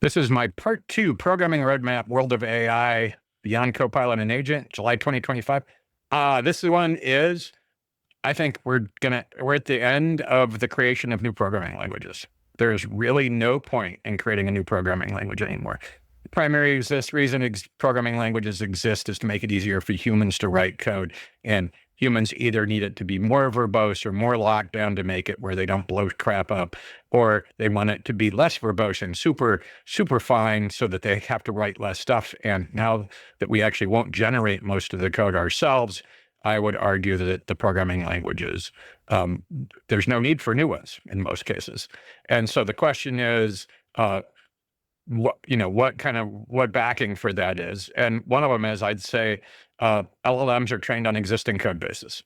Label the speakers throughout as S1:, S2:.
S1: This is my part 2 programming roadmap, World of AI, Beyond Copilot and Agent, July 2025. This one is, I think we're at the end of the creation of new programming languages. There's really no point in creating a new programming language anymore. The primary reason programming languages exist is to make it easier for humans to write code. And humans either need it to be more verbose or more locked down to make it where they don't blow crap up, or they want it to be less verbose and super, super fine so that they have to write less stuff. And now that we actually won't generate most of the code ourselves, I would argue that the programming languages, there's no need for new ones in most cases. And so the question is, what backing for that is. And one of them is, I'd say, LLMs are trained on existing code bases.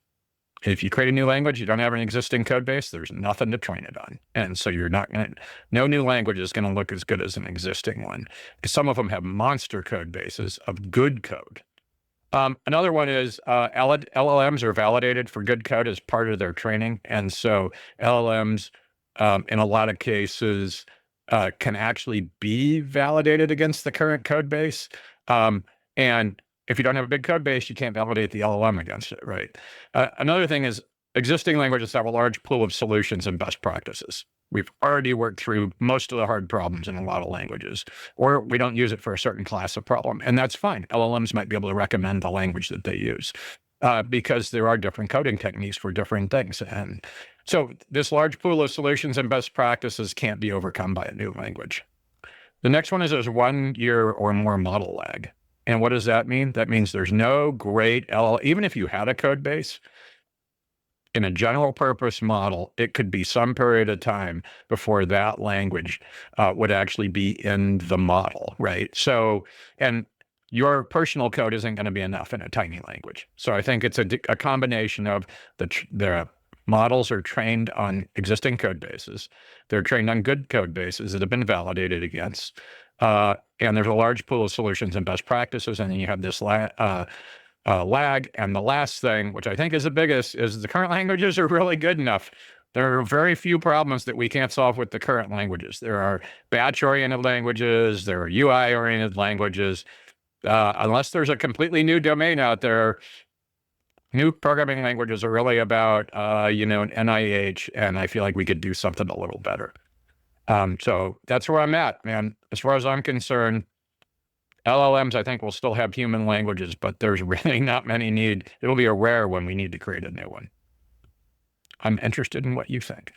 S1: If you create a new language, you don't have an existing code base, there's nothing to train it on. And so no new language is going to look as good as an existing one. Some of them have monster code bases of good code. Another one is LLMs are validated for good code as part of their training. And so LLMs, in a lot of cases, can actually be validated against the current code base. And if you don't have a big code base, you can't validate the LLM against it, right? Another thing is existing languages have a large pool of solutions and best practices. We've already worked through most of the hard problems in a lot of languages, or we don't use it for a certain class of problem. And that's fine. LLMs might be able to recommend the language that they use because there are different coding techniques for different things. And so this large pool of solutions and best practices can't be overcome by a new language. The next one is there's 1 year or more model lag. And what does that mean? That means there's no great even if you had a code base, in a general purpose model, it could be some period of time before that language would actually be in the model, right? So, and your personal code isn't going to be enough in a tiny language. So I think it's a combination of the models are trained on existing code bases. They're trained on good code bases that have been validated against. And there's a large pool of solutions and best practices. And then you have this lag. And the last thing, which I think is the biggest, is the current languages are really good enough. There are very few problems that we can't solve with the current languages. There are batch-oriented languages. There are UI-oriented languages. Unless there's a completely new domain out there, new programming languages are really about, an NIH, and I feel like we could do something a little better. So that's where I'm at, man. As far as I'm concerned, LLMs, I think, will still have human languages, but there's really not many It'll be a rare when we need to create a new one. I'm interested in what you think.